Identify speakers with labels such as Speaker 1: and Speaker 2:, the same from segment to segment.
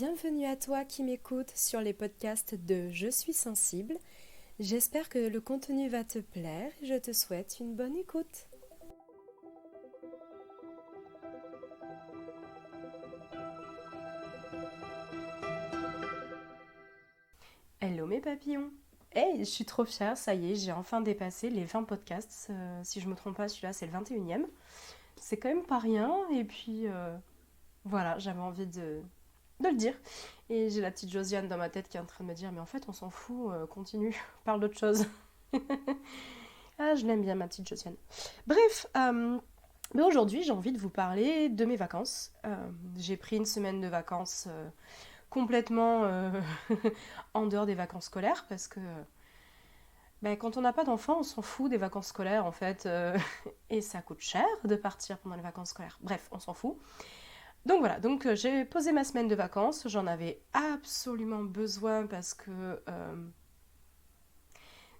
Speaker 1: Bienvenue à toi qui m'écoutes sur les podcasts de Je suis sensible. J'espère que le contenu va te plaire et je te souhaite une bonne écoute. Hello mes papillons. Hey, je suis trop fière, ça y est, j'ai enfin dépassé les 20 podcasts. Si je me trompe pas, celui-là c'est le 21e. C'est quand même pas rien et puis voilà, j'avais envie de le dire. Et j'ai la petite Josiane dans ma tête qui est en train de me dire mais en fait on s'en fout, continue, parle d'autre chose. Ah, je l'aime bien ma petite Josiane. Bref, mais aujourd'hui j'ai envie de vous parler de mes vacances. J'ai pris une semaine de vacances complètement en dehors des vacances scolaires parce que quand on n'a pas d'enfants on s'en fout des vacances scolaires en fait et ça coûte cher de partir pendant les vacances scolaires. Bref, on s'en fout. Donc voilà, j'ai posé ma semaine de vacances, j'en avais absolument besoin parce que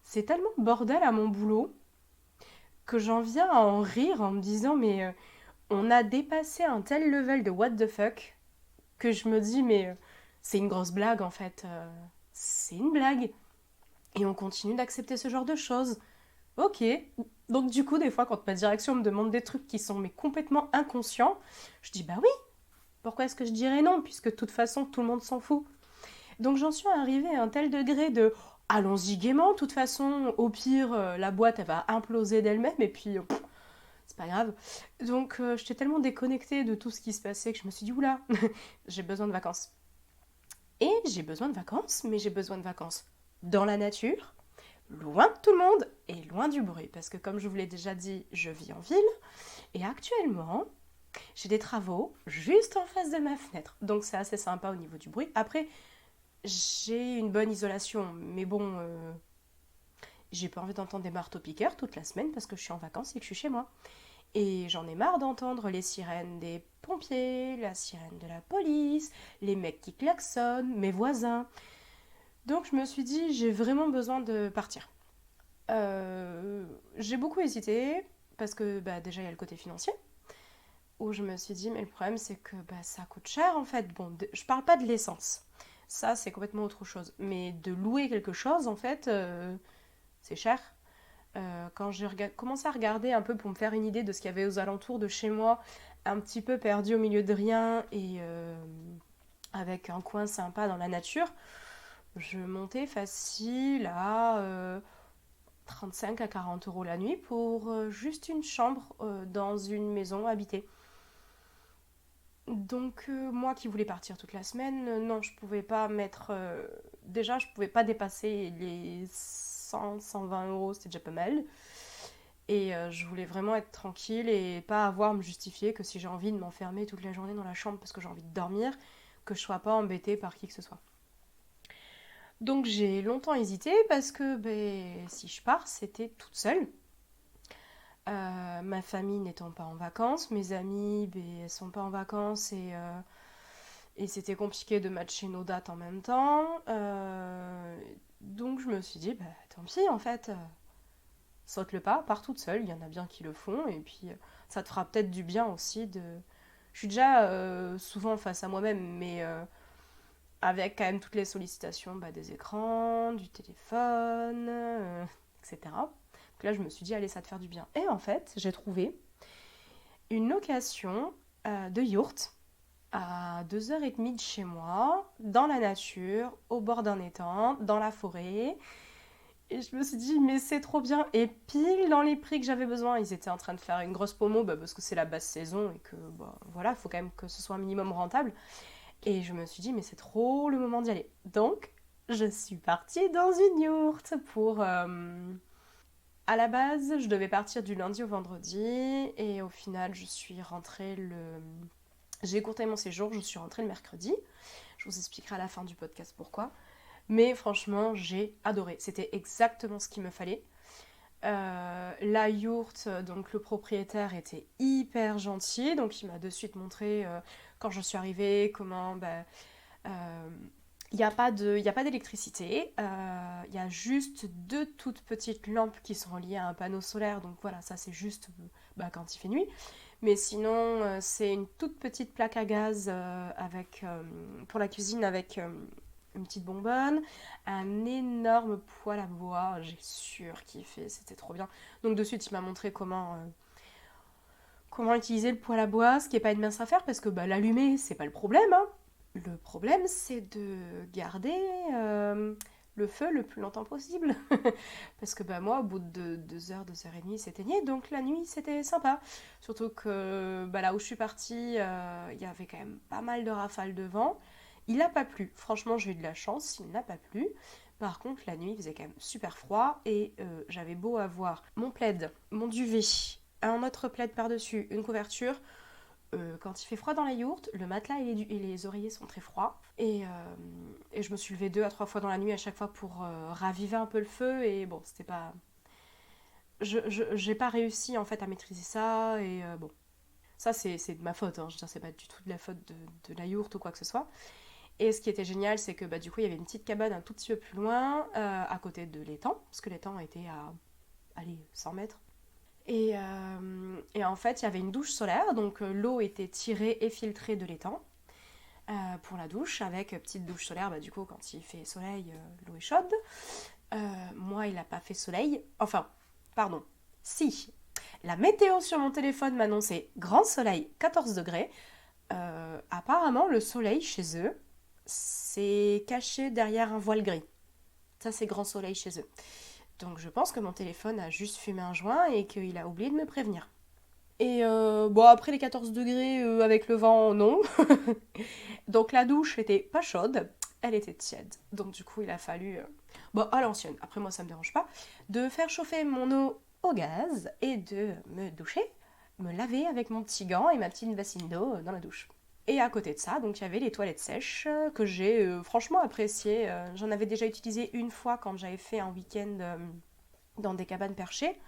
Speaker 1: c'est tellement bordel à mon boulot que j'en viens à en rire en me disant mais on a dépassé un tel level de what the fuck que je me dis mais c'est une grosse blague en fait, c'est une blague et on continue d'accepter ce genre de choses. Ok, donc du coup des fois quand ma direction me demande des trucs qui sont mais complètement inconscients, je dis bah oui, pourquoi est-ce que je dirais non puisque de toute façon tout le monde s'en fout. Donc j'en suis arrivée à un tel degré de allons-y gaiement, de toute façon au pire la boîte elle va imploser d'elle-même et puis c'est pas grave. Donc j'étais tellement déconnectée de tout ce qui se passait que je me suis dit oula, j'ai besoin de vacances. Et j'ai besoin de vacances, mais j'ai besoin de vacances dans la nature, loin de tout le monde et loin du bruit. Parce que comme je vous l'ai déjà dit, je vis en ville et actuellement j'ai des travaux juste en face de ma fenêtre. Donc c'est assez sympa au niveau du bruit. Après, j'ai une bonne isolation, mais bon, j'ai pas envie d'entendre des marteaux-piqueurs toute la semaine parce que je suis en vacances et que je suis chez moi. Et j'en ai marre d'entendre les sirènes des pompiers, la sirène de la police, les mecs qui klaxonnent, mes voisins. Donc je me suis dit, j'ai vraiment besoin de partir. J'ai beaucoup hésité parce que déjà il y a le côté financier où je me suis dit mais le problème c'est que ça coûte cher en fait. Bon, je parle pas de l'essence, ça c'est complètement autre chose, mais de louer quelque chose en fait c'est cher. Quand j'ai commencé à regarder un peu pour me faire une idée de ce qu'il y avait aux alentours de chez moi, un petit peu perdu au milieu de rien et avec un coin sympa dans la nature, je montais facile à 35 à 40 euros la nuit pour juste une chambre dans une maison habitée. Donc moi qui voulais partir toute la semaine, non, je pouvais pas mettre... déjà, je pouvais pas dépasser les 100, 120 euros, c'était déjà pas mal. Et je voulais vraiment être tranquille et pas avoir à me justifier que si j'ai envie de m'enfermer toute la journée dans la chambre parce que j'ai envie de dormir, que je sois pas embêtée par qui que ce soit. Donc j'ai longtemps hésité parce que si je pars, c'était toute seule. Ma famille n'étant pas en vacances, mes amis elles sont pas en vacances et c'était compliqué de matcher nos dates en même temps. Donc je me suis dit, tant pis en fait, saute le pas, pars toute seule, il y en a bien qui le font et puis ça te fera peut-être du bien aussi de... Je suis déjà souvent face à moi-même, mais avec quand même toutes les sollicitations des écrans, du téléphone, etc. Donc là, je me suis dit, allez, ça va te faire du bien. Et en fait, j'ai trouvé une location de yourte à 2h30 de chez moi, dans la nature, au bord d'un étang, dans la forêt. Et je me suis dit, mais c'est trop bien. Et pile dans les prix que j'avais besoin, ils étaient en train de faire une grosse promo parce que c'est la basse saison et que voilà, il faut quand même que ce soit un minimum rentable. Et je me suis dit, mais c'est trop le moment d'y aller. Donc, je suis partie dans une yourte pour... à la base, je devais partir du lundi au vendredi et au final, je suis rentrée le... J'ai écourté mon séjour, je suis rentrée le mercredi. Je vous expliquerai à la fin du podcast pourquoi. Mais franchement, j'ai adoré. C'était exactement ce qu'il me fallait. La yourte, donc le propriétaire était hyper gentil, donc il m'a de suite montré quand je suis arrivée comment euh, il n'y a pas d'électricité, il y a juste deux toutes petites lampes qui sont reliées à un panneau solaire, donc voilà, ça c'est juste quand il fait nuit. Mais sinon, c'est une toute petite plaque à gaz pour la cuisine avec une petite bonbonne, un énorme poêle à bois. J'ai surkiffé, c'était trop bien. Donc de suite, il m'a montré comment utiliser le poêle à bois, ce qui n'est pas une mince affaire parce que bah, l'allumer, c'est pas le problème, hein. Le problème, c'est de garder le feu le plus longtemps possible. Parce que bah, moi, au bout de 2 heures, 2 heures et demie, s'éteignait. Donc la nuit, c'était sympa. Surtout que bah, là où je suis partie, il y avait quand même pas mal de rafales de vent. Il n'a pas plu. Franchement, j'ai eu de la chance, il n'a pas plu. Par contre, la nuit, il faisait quand même super froid et j'avais beau avoir mon plaid, mon duvet, un autre plaid par-dessus, une couverture. Quand il fait froid dans la yourte, le matelas et les oreillers sont très froids. Et je me suis levée 2 à 3 fois dans la nuit à chaque fois pour raviver un peu le feu. Et bon, c'était pas. J'ai pas réussi en fait à maîtriser ça. Et bon, ça c'est de ma faute. Hein. Je veux dire, c'est pas du tout de la faute de la yourte ou quoi que ce soit. Et ce qui était génial, c'est que bah, du coup, il y avait une petite cabane un tout petit peu plus loin, à côté de l'étang. Parce que l'étang était à, allez, 100 mètres. Et en fait, il y avait une douche solaire, donc l'eau était tirée et filtrée de l'étang pour la douche, avec petite douche solaire. Bah, du coup, quand il fait soleil, l'eau est chaude. Moi, il n'a pas fait soleil. Enfin, pardon. Si. La météo sur mon téléphone m'annonçait grand soleil, 14 degrés. Apparemment, le soleil chez eux, c'est caché derrière un voile gris. Ça, c'est grand soleil chez eux. Donc je pense que mon téléphone a juste fumé un joint et qu'il a oublié de me prévenir. Et bon, après les 14 degrés avec le vent, non. Donc la douche était pas chaude, elle était tiède. Donc du coup, il a fallu, bon, à l'ancienne, après moi ça me dérange pas, de faire chauffer mon eau au gaz et de me doucher, me laver avec mon petit gant et ma petite bassine d'eau dans la douche. Et à côté de ça, donc il y avait les toilettes sèches que j'ai franchement appréciées. J'en avais déjà utilisé une fois quand j'avais fait un week-end dans des cabanes perchées.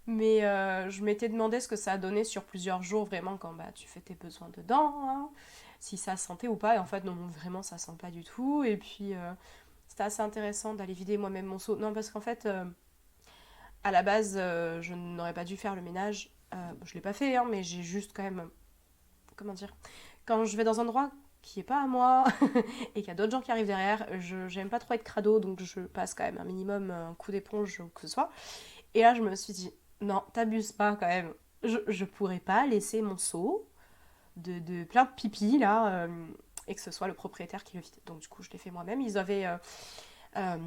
Speaker 1: Mais je m'étais demandé ce que ça a donné sur plusieurs jours, vraiment, quand bah, tu fais tes besoins dedans, hein, si ça sentait ou pas. Et en fait, non, vraiment, ça sent pas du tout. Et puis, c'était assez intéressant d'aller vider moi-même mon seau. Non, parce qu'en fait, à la base, je n'aurais pas dû faire le ménage. Je l'ai pas fait, hein, mais j'ai juste quand même. Comment dire? Quand je vais dans un endroit qui est pas à moi et qu'il y a d'autres gens qui arrivent derrière, j'aime pas trop être crado, donc je passe quand même un minimum un coup d'éponge ou que ce soit. Et là, je me suis dit, non, t'abuses pas quand même. Je pourrais pas laisser mon seau de plein de pipi là et que ce soit le propriétaire qui le vide. Donc du coup, je l'ai fait moi-même. Ils avaient euh,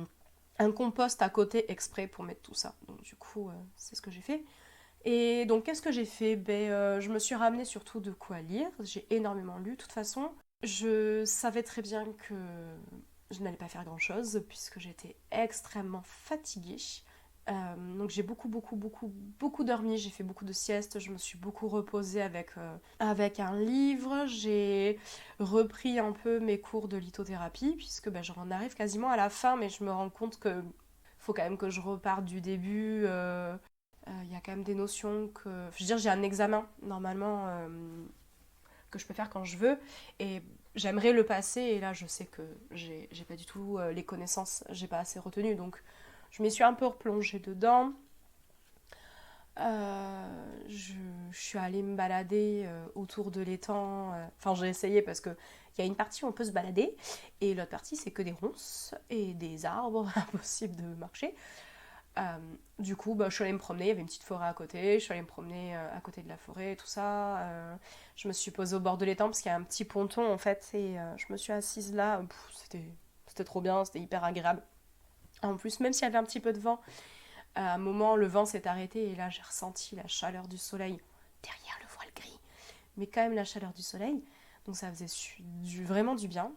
Speaker 1: un compost à côté exprès pour mettre tout ça. Donc du coup, c'est ce que j'ai fait. Et donc, qu'est-ce que j'ai fait? Je me suis ramenée surtout de quoi lire. J'ai énormément lu, de toute façon. Je savais très bien que je n'allais pas faire grand-chose puisque j'étais extrêmement fatiguée. Donc j'ai beaucoup dormi, j'ai fait beaucoup de siestes, je me suis beaucoup reposée avec un livre, j'ai repris un peu mes cours de lithothérapie puisque j'en arrive quasiment à la fin mais je me rends compte que faut quand même que je reparte du début. Il y a quand même des notions que... Je veux dire, j'ai un examen normalement que je peux faire quand je veux et j'aimerais le passer et là je sais que j'ai pas du tout les connaissances, j'ai pas assez retenu donc je m'y suis un peu replongée dedans. Je suis allée me balader autour de l'étang. Enfin, j'ai essayé parce qu'il y a une partie où on peut se balader et l'autre partie, c'est que des ronces et des arbres, impossible de marcher. Euh, du coup, je suis allée me promener. Il y avait une petite forêt à côté. Je suis allée me promener à côté de la forêt, tout ça. Je me suis posée au bord de l'étang parce qu'il y a un petit ponton en fait. Et je me suis assise là. C'était trop bien, c'était hyper agréable. En plus, même s'il y avait un petit peu de vent, à un moment, le vent s'est arrêté et là, j'ai ressenti la chaleur du soleil derrière le voile gris. Mais quand même, la chaleur du soleil. Donc, ça faisait vraiment du bien.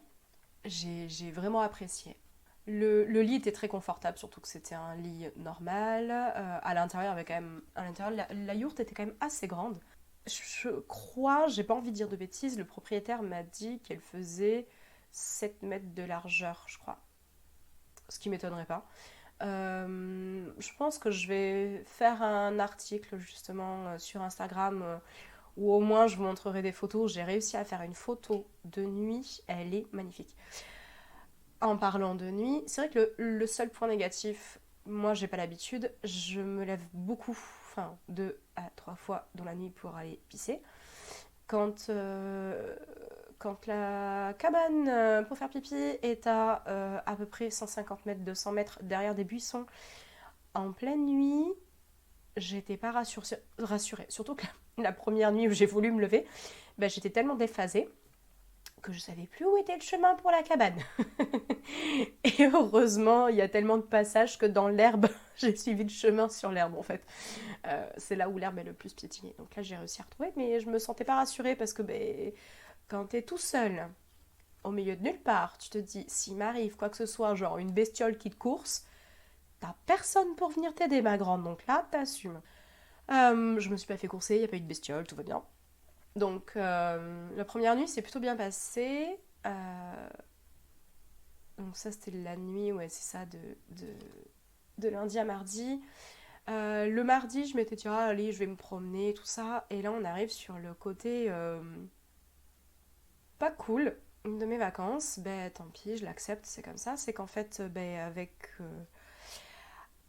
Speaker 1: J'ai vraiment apprécié. Le lit était très confortable, surtout que c'était un lit normal. À l'intérieur, avait quand même, à l'intérieur, la yourte était quand même assez grande. Je crois, j'ai pas envie de dire de bêtises, le propriétaire m'a dit qu'elle faisait 7 mètres de largeur, je crois. Ce qui m'étonnerait pas. Je pense que je vais faire un article justement sur Instagram où au moins je vous montrerai des photos. J'ai réussi à faire une photo de nuit, elle est magnifique. En parlant de nuit, c'est vrai que le seul point négatif, moi j'ai pas l'habitude, je me lève beaucoup, enfin de 3 fois dans la nuit pour aller pisser. Quand, quand la cabane pour faire pipi est à peu près 150 mètres, 200 mètres derrière des buissons en pleine nuit, j'étais pas rassurée. Surtout que la première nuit où j'ai voulu me lever, ben, j'étais tellement déphasée que je savais plus où était le chemin pour la cabane. Et heureusement, il y a tellement de passages que dans l'herbe, j'ai suivi le chemin sur l'herbe en fait. C'est là où l'herbe est le plus piétinée. Donc là, j'ai réussi à retrouver, mais je me sentais pas rassurée parce que ben, quand t'es tout seul, au milieu de nulle part, tu te dis, s'il m'arrive quoi que ce soit, genre une bestiole qui te course, t'as personne pour venir t'aider, ma grande. Donc là, t'assumes. Je me suis pas fait courser, il n'y a pas eu de bestiole, tout va bien. Donc la première nuit s'est plutôt bien passée. Donc ça c'était la nuit, ouais c'est ça, de lundi à mardi. Le mardi je m'étais dit ah, allez je vais me promener tout ça. Et là on arrive sur le côté pas cool de mes vacances. Ben tant pis je l'accepte, c'est comme ça. C'est qu'en fait ben,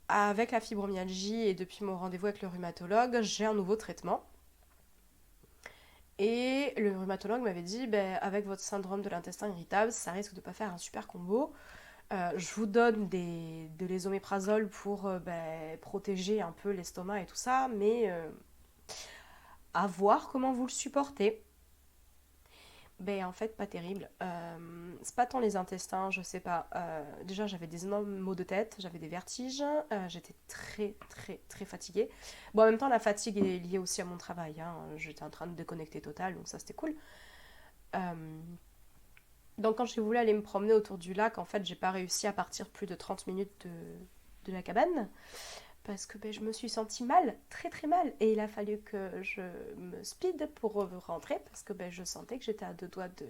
Speaker 1: avec la fibromyalgie et depuis mon rendez-vous avec le rhumatologue, j'ai un nouveau traitement. Et le rhumatologue m'avait dit, ben, avec votre syndrome de l'intestin irritable, ça risque de ne pas faire un super combo. Je vous donne de l'ésoméprazole pour ben, protéger un peu l'estomac et tout ça, mais à voir comment vous le supportez. Ben en fait pas terrible. C'est pas tant les intestins, je sais pas. Déjà j'avais des énormes maux de tête, j'avais des vertiges, j'étais très très très fatiguée. Bon en même temps la fatigue est liée aussi à mon travail, hein. J'étais en train de déconnecter total, donc ça c'était cool. Euh, donc quand j'ai voulu aller me promener autour du lac, en fait j'ai pas réussi à partir plus de 30 minutes de la cabane parce que ben, je me suis sentie mal, très très mal, et il a fallu que je me speed pour rentrer parce que ben, je sentais que j'étais à deux doigts de,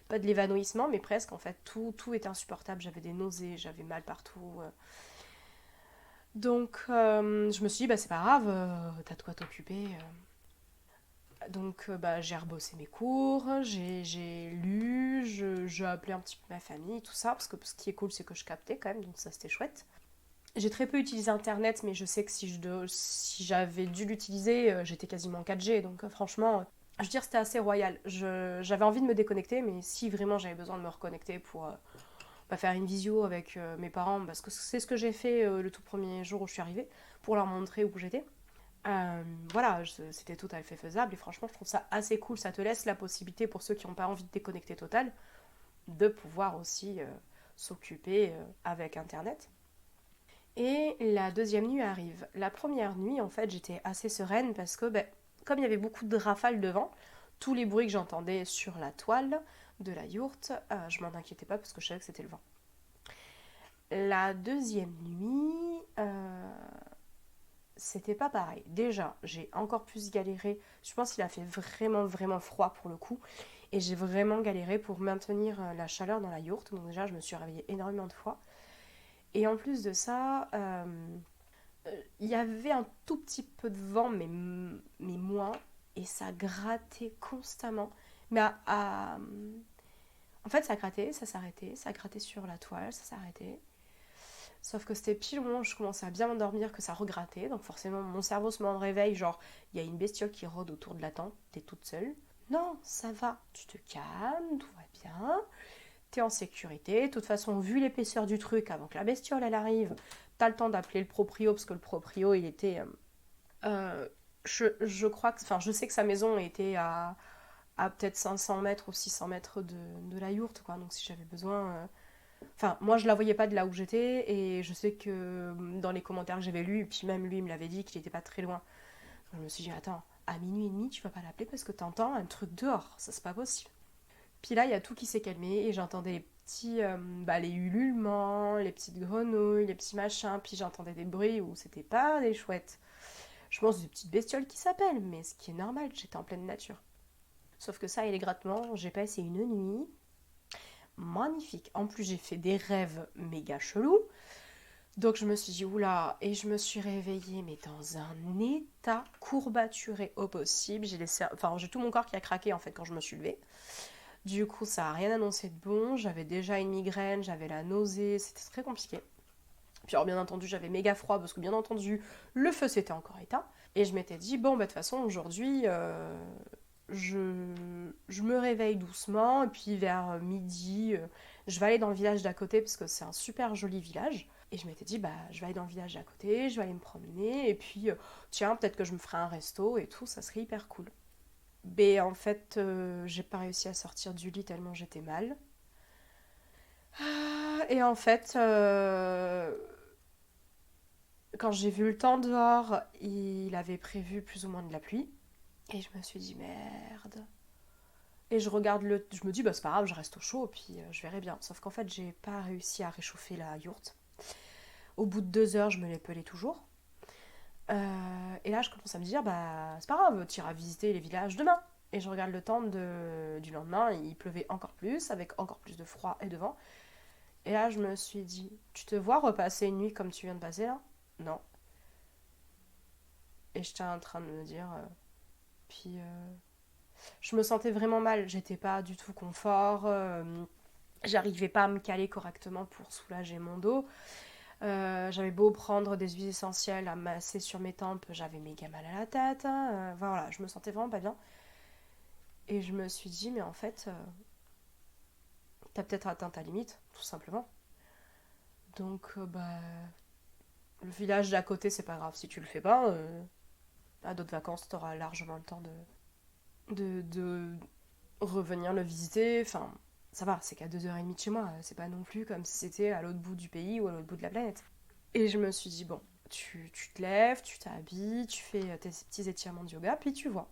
Speaker 1: pas de l'évanouissement, mais presque en fait, tout était insupportable, j'avais des nausées, j'avais mal partout. Donc je me suis dit, bah c'est pas grave, t'as de quoi t'occuper. Donc bah, j'ai rebossé mes cours, j'ai lu, j'ai appelé un petit peu ma famille, tout ça, parce que ce qui est cool c'est que je captais quand même, donc ça c'était chouette. J'ai très peu utilisé Internet, mais je sais que si j'avais dû l'utiliser, j'étais quasiment en 4G. Donc franchement, je veux dire, c'était assez royal. J'avais envie de me déconnecter, mais si vraiment j'avais besoin de me reconnecter pour bah, faire une visio avec mes parents, parce que c'est ce que j'ai fait le tout premier jour où je suis arrivée, pour leur montrer où j'étais. Voilà, c'était tout à fait faisable et franchement, je trouve ça assez cool. Ça te laisse la possibilité pour ceux qui n'ont pas envie de déconnecter total, de pouvoir aussi s'occuper avec Internet. Et la deuxième nuit arrive. La première nuit, en fait, j'étais assez sereine parce que, ben, comme il y avait beaucoup de rafales de vent, tous les bruits que j'entendais sur la toile de la yourte, je m'en inquiétais pas parce que je savais que c'était le vent. La deuxième nuit, c'était pas pareil. Déjà, j'ai encore plus galéré. Je pense qu'il a fait vraiment, vraiment froid pour le coup. Et j'ai vraiment galéré pour maintenir la chaleur dans la yourte. Donc déjà, je me suis réveillée énormément de fois. Et en plus de ça, il y avait un tout petit peu de vent, mais moins, et ça grattait constamment. Mais en fait, ça grattait, ça s'arrêtait, ça grattait sur la toile, ça s'arrêtait. Sauf que c'était pile au moment où je commençais à bien m'endormir que ça regrattait, donc forcément mon cerveau se met en réveil, genre il y a une bestiole qui rôde autour de la tente, t'es toute seule. Non, ça va, tu te calmes, tout va bien, t'es en sécurité. De toute façon, vu l'épaisseur du truc, avant que la bestiole elle arrive, t'as le temps d'appeler le proprio, parce que le proprio il était. Je crois que. Enfin, je sais que sa maison était à peut-être 500 mètres ou 600 mètres de la yourte, quoi. Donc si j'avais besoin. Enfin, moi je la voyais pas de là où j'étais, et je sais que dans les commentaires que j'avais lus, et puis même lui il me l'avait dit qu'il était pas très loin. Je me suis dit, attends, à minuit et demi, tu vas pas l'appeler parce que t'entends un truc dehors, ça c'est pas possible. Puis là, il y a tout qui s'est calmé et j'entendais les petits, bah, les ululements, les petites grenouilles, les petits machins. Puis j'entendais des bruits où c'était pas des chouettes. Je pense des petites bestioles qui s'appellent, mais ce qui est normal, j'étais en pleine nature. Sauf que ça et les grattements, j'ai passé une nuit magnifique. En plus, j'ai fait des rêves méga chelous. Donc je me suis dit, oula, et je me suis réveillée, mais dans un état courbaturé au possible. J'ai tout mon corps qui a craqué en fait quand je me suis levée. Du coup, ça n'a rien annoncé de bon. J'avais déjà une migraine, j'avais la nausée, c'était très compliqué. Puis alors, bien entendu, j'avais méga froid parce que, bien entendu, le feu s'était encore éteint. Et je m'étais dit, bon, bah, de toute façon, aujourd'hui, je me réveille doucement, et puis vers midi, je vais aller dans le village d'à côté, parce que c'est un super joli village. Et je m'étais dit, bah, je vais aller dans le village d'à côté, je vais aller me promener, et puis, tiens, peut-être que je me ferai un resto et tout, ça serait hyper cool. Mais en fait, j'ai pas réussi à sortir du lit tellement j'étais mal. Et en fait, quand j'ai vu le temps dehors, il avait prévu plus ou moins de la pluie. Et je me suis dit, merde. Et je me dis, bah c'est pas grave, je reste au chaud, puis je verrai bien. Sauf qu'en fait, j'ai pas réussi à réchauffer la yourte. Au bout de 2 heures, je me les pelais toujours. Et là, je commence à me dire, bah c'est pas grave, tu iras visiter les villages demain. Et je regarde le temps du lendemain, il pleuvait encore plus, avec encore plus de froid et de vent. Et là, je me suis dit, tu te vois repasser une nuit comme tu viens de passer là? Non. Et j'étais en train de me dire, puis je me sentais vraiment mal, j'étais pas du tout confort, j'arrivais pas à me caler correctement pour soulager mon dos. J'avais beau prendre des huiles essentielles à masser sur mes tempes, j'avais méga mal à la tête. Voilà, je me sentais vraiment pas bien. Et je me suis dit, mais en fait, t'as peut-être atteint ta limite, tout simplement. Donc, bah, le village d'à côté, c'est pas grave si tu le fais pas. À d'autres vacances, t'auras largement le temps de revenir le visiter. Enfin, ça va, c'est qu'à 2h30 de chez moi. C'est pas non plus comme si c'était à l'autre bout du pays ou à l'autre bout de la planète. Et je me suis dit, bon, tu te lèves, tu t'habilles, tu fais tes petits étirements de yoga, puis tu vois.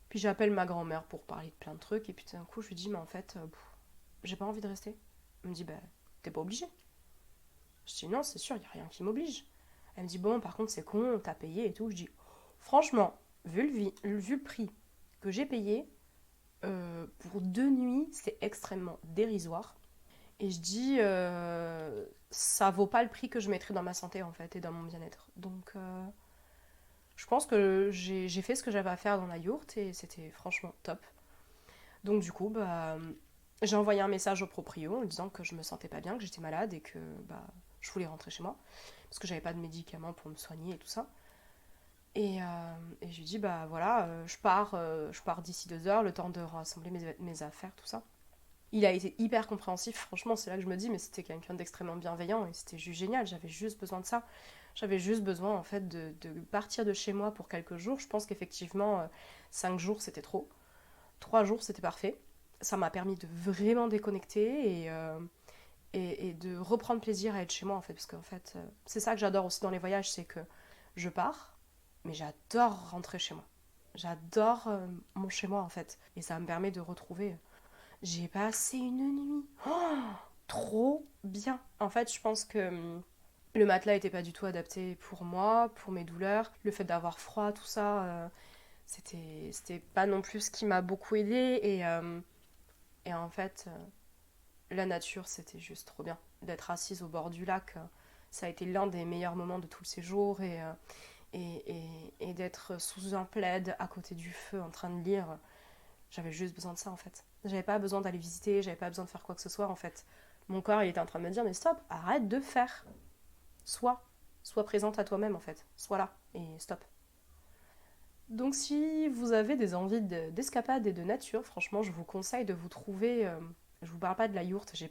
Speaker 1: Puis j'appelle ma grand-mère pour parler de plein de trucs, et puis tout d'un coup, je lui dis, mais en fait, j'ai pas envie de rester. Elle me dit, bah, t'es pas obligé. Je dis, non, c'est sûr, y a rien qui m'oblige. Elle me dit, bon, par contre, c'est con, t'as payé et tout. Je dis, franchement, vu le prix que j'ai payé, pour 2 nuits, c'est extrêmement dérisoire. Et je dis, ça vaut pas le prix que je mettrais dans ma santé en fait et dans mon bien-être. Donc, je pense que j'ai fait ce que j'avais à faire dans la yourte et c'était franchement top. Donc, du coup, bah, j'ai envoyé un message au proprio en disant que je me sentais pas bien, que j'étais malade et que bah, je voulais rentrer chez moi parce que j'avais pas de médicaments pour me soigner et tout ça. Et je lui dis, bah voilà, je pars d'ici 2 heures, le temps de rassembler mes affaires, tout ça. Il a été hyper compréhensif, franchement, c'est là que je me dis, mais c'était quelqu'un d'extrêmement bienveillant et c'était juste génial, j'avais juste besoin de ça. J'avais juste besoin en fait de partir de chez moi pour quelques jours. Je pense qu'effectivement, 5 jours c'était trop. 3 jours c'était parfait. Ça m'a permis de vraiment déconnecter et de reprendre plaisir à être chez moi en fait. Parce qu'en fait, c'est ça que j'adore aussi dans les voyages, c'est que je pars, mais j'adore rentrer chez moi. J'adore mon chez moi en fait. Et ça me permet de retrouver j'ai passé une nuit. Oh, trop bien. En fait, je pense que le matelas était pas du tout adapté pour moi, pour mes douleurs. Le fait d'avoir froid, tout ça, c'était pas non plus ce qui m'a beaucoup aidé. Et en fait, la nature, c'était juste trop bien. D'être assise au bord du lac, ça a été l'un des meilleurs moments de tout le séjour. Et d'être sous un plaid à côté du feu en train de lire, j'avais juste besoin de ça en fait. J'avais pas besoin d'aller visiter, j'avais pas besoin de faire quoi que ce soit en fait. Mon corps il était en train de me dire mais stop, arrête de faire. Sois présente à toi-même en fait. Sois là et stop. Donc si vous avez des envies d'escapade et de nature, franchement je vous conseille de vous trouver. Je vous parle pas de la yourte, je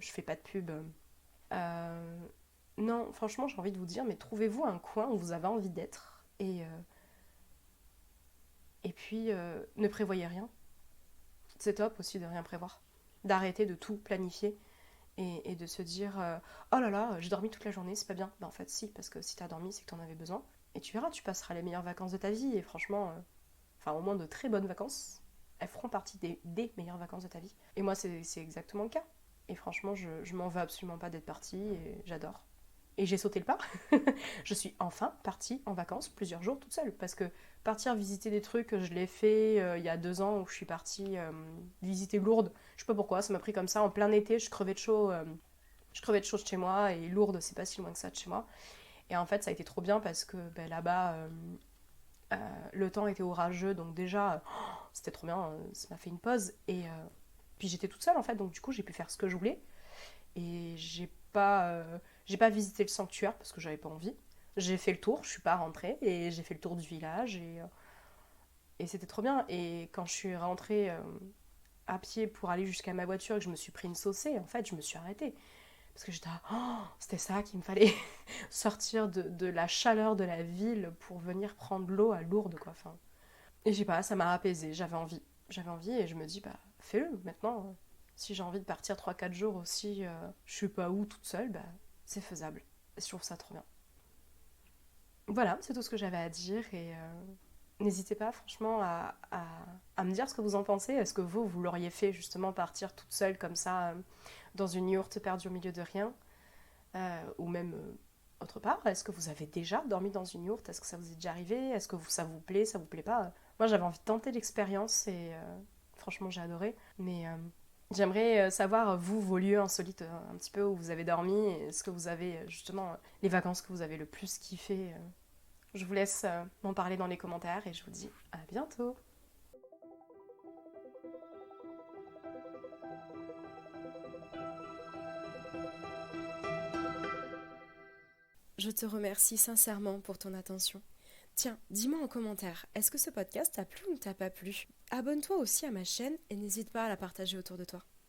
Speaker 1: fais pas de pub. Euh, non, franchement j'ai envie de vous dire mais trouvez-vous un coin où vous avez envie d'être et puis ne prévoyez rien. C'est top aussi de rien prévoir, d'arrêter de tout planifier et de se dire oh là là, j'ai dormi toute la journée, c'est pas bien. Bah en fait, si, parce que si t'as dormi, c'est que t'en avais besoin. Et tu verras, tu passeras les meilleures vacances de ta vie et franchement, enfin, au moins de très bonnes vacances. Elles feront partie des meilleures vacances de ta vie. Et moi, c'est exactement le cas. Et franchement, je m'en veux absolument pas d'être partie et j'adore. Et j'ai sauté le pas. Je suis enfin partie en vacances plusieurs jours toute seule. Parce que partir visiter des trucs, je l'ai fait il y a 2 ans où je suis partie visiter Lourdes. Je sais pas pourquoi, ça m'a pris comme ça en plein été. Je crevais de chaud. Je crevais de chaud de chez moi et Lourdes, c'est pas si loin que ça de chez moi. Et en fait, ça a été trop bien parce que ben, là-bas, le temps était orageux. Donc déjà, c'était trop bien. Ça m'a fait une pause. Et puis j'étais toute seule en fait. Donc du coup, j'ai pu faire ce que je voulais. Et j'ai pas visité le sanctuaire parce que j'avais pas envie. J'ai fait le tour, je suis pas rentrée, et j'ai fait le tour du village, et c'était trop bien. Et quand je suis rentrée à pied pour aller jusqu'à ma voiture et que je me suis pris une saucée, en fait, je me suis arrêtée. Parce que j'étais, c'était ça qu'il me fallait, sortir de la chaleur de la ville pour venir prendre l'eau à Lourdes, quoi. Enfin, et je sais pas, ça m'a apaisée, j'avais envie. J'avais envie et je me dis, bah, fais-le maintenant. Si j'ai envie de partir 3 4 jours aussi, je sais pas où, toute seule, bah, c'est faisable. Et je trouve ça trop bien. Voilà, c'est tout ce que j'avais à dire et n'hésitez pas franchement à me dire ce que vous en pensez. Est-ce que vous l'auriez fait justement partir toute seule comme ça dans une yourte perdue au milieu de rien ou même autre part? Est-ce que vous avez déjà dormi dans une yourte? Est-ce que ça vous est déjà arrivé? Est-ce que ça vous plaît pas? Moi j'avais envie de tenter l'expérience et franchement j'ai adoré. Mais j'aimerais savoir, vous, vos lieux insolites un petit peu où vous avez dormi et est-ce que vous avez justement les vacances que vous avez le plus kiffé. Je vous laisse m'en parler dans les commentaires et je vous dis à bientôt. Je te remercie sincèrement pour ton attention. Tiens, dis-moi en commentaire, est-ce que ce podcast t'a plu ou t'a pas plu? Abonne-toi aussi à ma chaîne et n'hésite pas à la partager autour de toi.